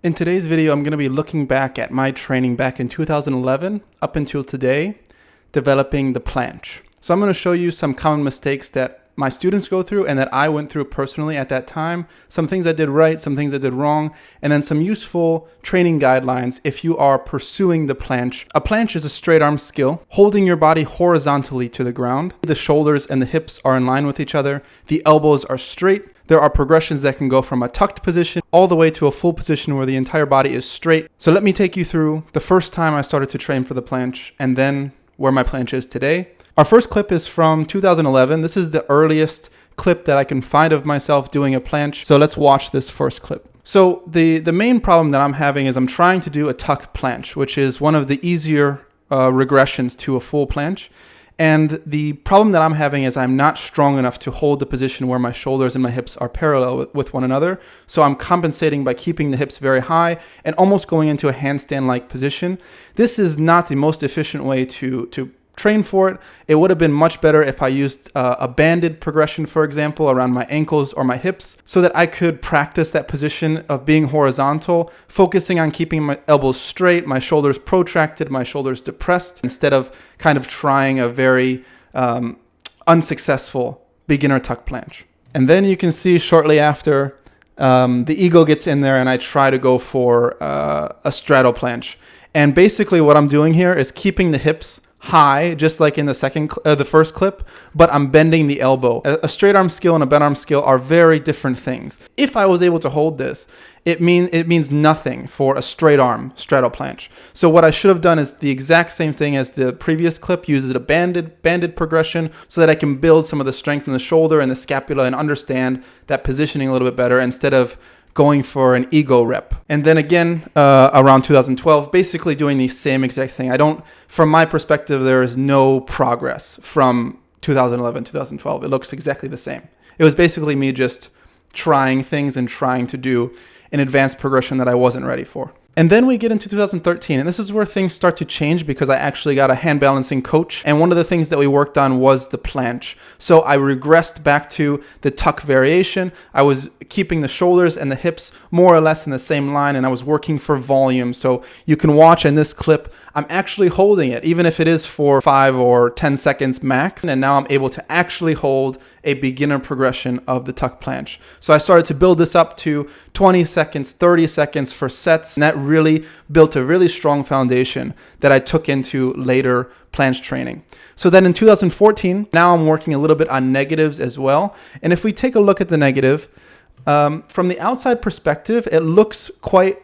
In today's video, I'm going to be looking back at my training back in 2011 up until today, developing the planche. So I'm going to show you some common mistakes that my students go through and that I went through personally at that time, some things I did right, some things I did wrong, and then some useful training guidelines if you are pursuing the planche. A planche is a straight arm skill, holding your body horizontally to the ground. The shoulders and the hips are in line with each other. The elbows are straight. There are progressions that can go from a tucked position all the way to a full position where the entire body is straight. So let me take you through the first time I started to train for the planche and then where my planche is today. Our first clip is from 2011. This is the earliest clip that I can find of myself doing a planche. So let's watch this first clip. So the main problem that I'm having is I'm trying to do a tuck planche, which is one of the easier regressions to a full planche. And the problem that I'm having is I'm not strong enough to hold the position where my shoulders and my hips are parallel with one another. So I'm compensating by keeping the hips very high and almost going into a handstand-like position. This is not the most efficient way to train for it. It would have been much better if I used a banded progression, for example, around my ankles or my hips so that I could practice that position of being horizontal, focusing on keeping my elbows straight, my shoulders protracted, my shoulders depressed, instead of kind of trying a very unsuccessful beginner tuck planche. And then you can see shortly after the ego gets in there and I try to go for a straddle planche. And basically what I'm doing here is keeping the hips high, just like in the first clip, but I'm bending the elbow. A straight arm skill and a bent arm skill are very different things. If I was able to hold this, it means nothing for a straight arm straddle planche. So what I should have done is the exact same thing as the previous clip, uses a banded progression so that I can build some of the strength in the shoulder and the scapula and understand that positioning a little bit better instead of going for an ego rep. And then again, around 2012, basically doing the same exact thing. From my perspective, there is no progress from 2011, 2012. It looks exactly the same. It was basically me just trying things and trying to do an advanced progression that I wasn't ready for. And then we get into 2013, and this is where things start to change because I actually got a hand balancing coach. And one of the things that we worked on was the planche. So I regressed back to the tuck variation. I was keeping the shoulders and the hips more or less in the same line, and I was working for volume. So you can watch in this clip, I'm actually holding it, even if it is for 5 or 10 seconds max. And now I'm able to actually hold a beginner progression of the tuck planche. So I started to build this up to 20 seconds, 30 seconds for sets, and that really built a really strong foundation that I took into later planche training. So then in 2014, now I'm working a little bit on negatives as well. And if we take a look at the negative, from the outside perspective, it looks quite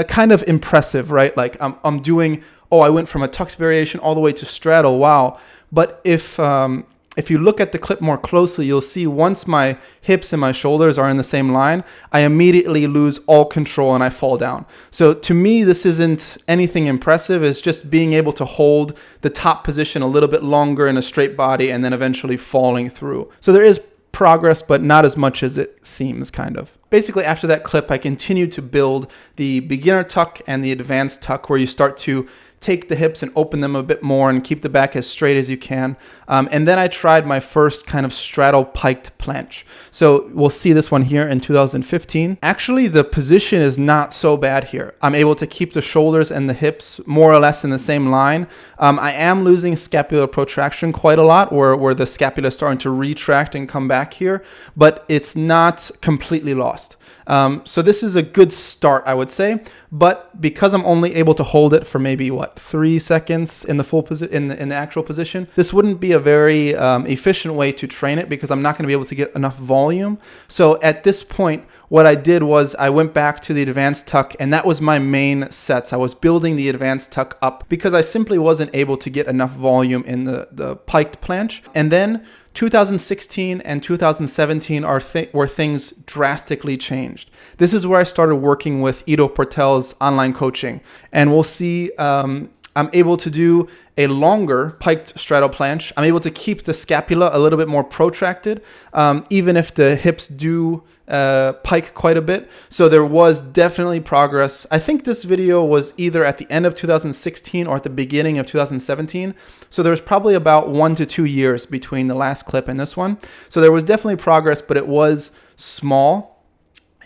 kind of impressive, right? Like I'm doing, I went from a tucked variation all the way to straddle, wow. But if you look at the clip more closely, you'll see once my hips and my shoulders are in the same line, I immediately lose all control and I fall down. So to me, this isn't anything impressive. It's just being able to hold the top position a little bit longer in a straight body and then eventually falling through. So there is progress, but not as much as it seems, kind of. Basically, after that clip, I continued to build the beginner tuck and the advanced tuck, where you start to take the hips and open them a bit more and keep the back as straight as you can. And then I tried my first kind of straddle piked planche. So we'll see this one here in 2015. Actually, the position is not so bad here. I'm able to keep the shoulders and the hips more or less in the same line. I am losing scapular protraction quite a lot, where the scapula is starting to retract and come back here, but it's not completely lost. So this is a good start, I would say, but because I'm only able to hold it for maybe 3 seconds in the full position, in the actual position, this wouldn't be a very efficient way to train it because I'm not going to be able to get enough volume. So at this point, what I did was I went back to the advanced tuck, and that was my main sets. I was building the advanced tuck up because I simply wasn't able to get enough volume in the piked planche. And then 2016 and 2017 are where things drastically changed. This is where I started working with Ido Portel's online coaching, and we'll see I'm able to do a longer piked straddle planche. I'm able to keep the scapula a little bit more protracted, even if the hips do pike quite a bit. So there was definitely progress. I think this video was either at the end of 2016 or at the beginning of 2017. So there was probably about 1 to 2 years between the last clip and this one. So there was definitely progress, but it was small.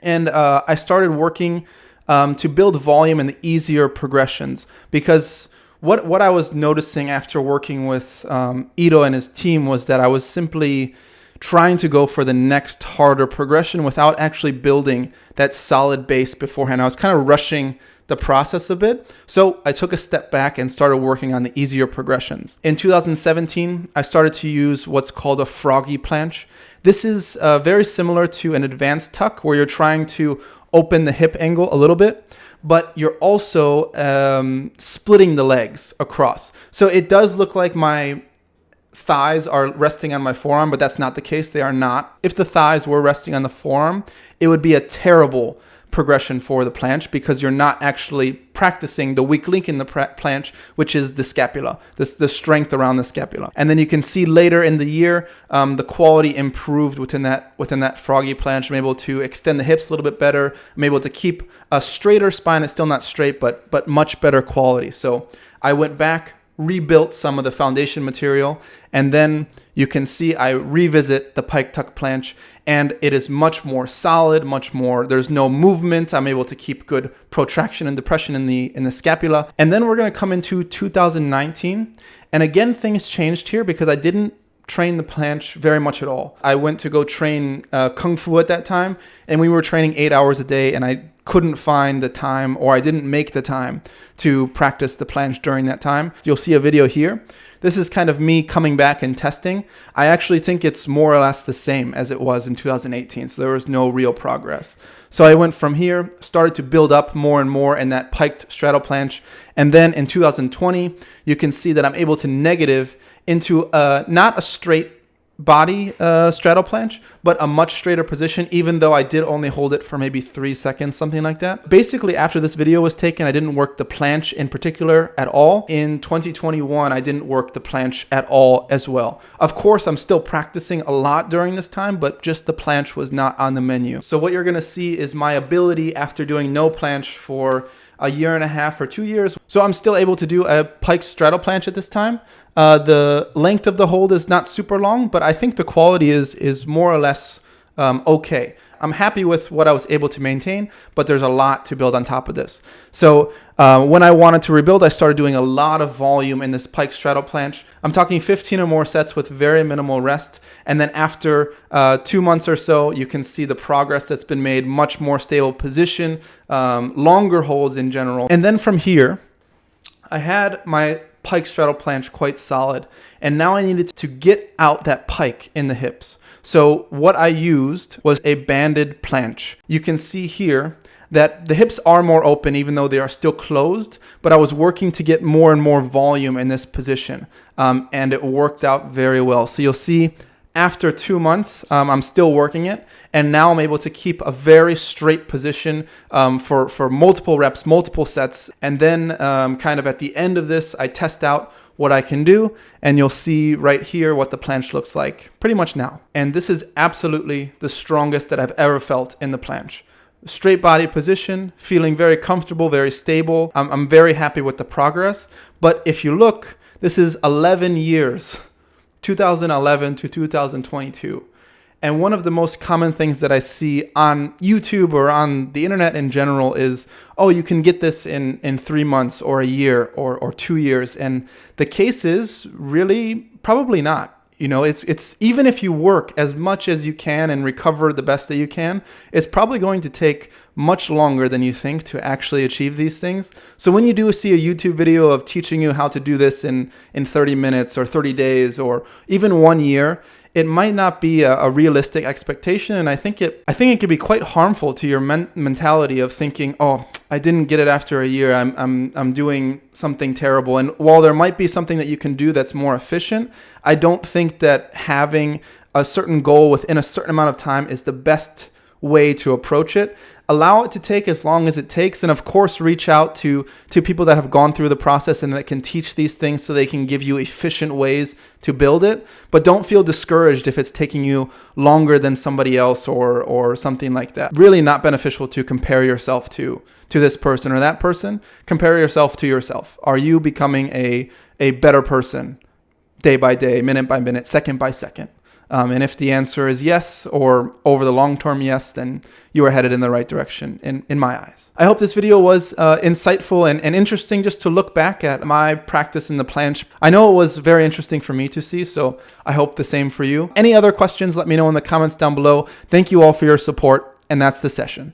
And I started working to build volume in the easier progressions. Because what I was noticing after working with Ito and his team was that I was simply trying to go for the next harder progression without actually building that solid base beforehand. I was kind of rushing the process a bit. So I took a step back and started working on the easier progressions. In 2017, I started to use what's called a froggy planche. This is very similar to an advanced tuck where you're trying to open the hip angle a little bit, but you're also splitting the legs across. So it does look like my thighs are resting on my forearm, but that's not the case. They are not. If the thighs were resting on the forearm, it would be a terrible progression for the planche because you're not actually practicing the weak link in the planche, which is the scapula, the strength around the scapula. And then you can see later in the year, the quality improved within that froggy planche. I'm able to extend the hips a little bit better. I'm able to keep a straighter spine. It's still not straight, but much better quality. So I went back, rebuilt some of the foundation material, and then you can see I revisit the pike tuck planche, and it is much more solid, much more, there's no movement. I'm able to keep good protraction and depression in the scapula. And then we're going to come into 2019, and again things changed here because I didn't train the planche very much at all. I went to go train Kung Fu at that time, and we were training 8 hours a day, and I couldn't find the time, or I didn't make the time to practice the planche during that time. You'll see a video here. This is kind of me coming back and testing. I actually think it's more or less the same as it was in 2018, so there was no real progress. So I went from here, started to build up more and more in that piked straddle planche, and then in 2020, you can see that I'm able to negative into not a straight body straddle planche, but a much straighter position, even though I did only hold it for maybe 3 seconds, something like that. Basically, after this video was taken, I didn't work the planche in particular at all. In 2021, I didn't work the planche at all as well. Of course, I'm still practicing a lot during this time, but just the planche was not on the menu. So what you're gonna see is my ability after doing no planche for a year and a half or 2 years. So I'm still able to do a pike straddle planche at this time. The length of the hold is not super long, but I think the quality is more or less okay. I'm happy with what I was able to maintain, but there's a lot to build on top of this. So when I wanted to rebuild, I started doing a lot of volume in this pike straddle planche. I'm talking 15 or more sets with very minimal rest. And then after 2 months or so, you can see the progress that's been made, much more stable position, longer holds in general. And then from here, I had my pike straddle planche quite solid, and now I needed to get out that pike in the hips. So what I used was a banded planche. You can see here that the hips are more open even though they are still closed, but I was working to get more and more volume in this position, and it worked out very well. So you'll see after 2 months, I'm still working it, and now I'm able to keep a very straight position for multiple reps, multiple sets, and then kind of at the end of this, I test out what I can do, and you'll see right here what the planche looks like pretty much now. And this is absolutely the strongest that I've ever felt in the planche. Straight body position, feeling very comfortable, very stable. I'm very happy with the progress, but if you look, this is 11 years. 2011 to 2022. And one of the most common things that I see on YouTube or on the internet in general is, oh, you can get this in 3 months or a year or 2 years. And the case is really probably not. You know, it's even if you work as much as you can and recover the best that you can, it's probably going to take much longer than you think to actually achieve these things. So when you do see a YouTube video of teaching you how to do this in 30 minutes or 30 days or even 1 year, it might not be a realistic expectation, and I think it could be quite harmful to your mentality of thinking, oh, I didn't get it after a year. I'm doing something terrible. And while there might be something that you can do that's more efficient, I don't think that having a certain goal within a certain amount of time is the best way to approach it. Allow it to take as long as it takes, and of course reach out to people that have gone through the process and that can teach these things so they can give you efficient ways to build it. But don't feel discouraged if it's taking you longer than somebody else or something like that. Really not beneficial to compare yourself to this person or that person. Compare yourself to yourself. Are you becoming a better person day by day, minute by minute, second by second? And if the answer is yes, or over the long term yes, then you are headed in the right direction in my eyes. I hope this video was insightful and interesting just to look back at my practice in the planche. I know it was very interesting for me to see, so I hope the same for you. Any other questions, let me know in the comments down below. Thank you all for your support, and that's the session.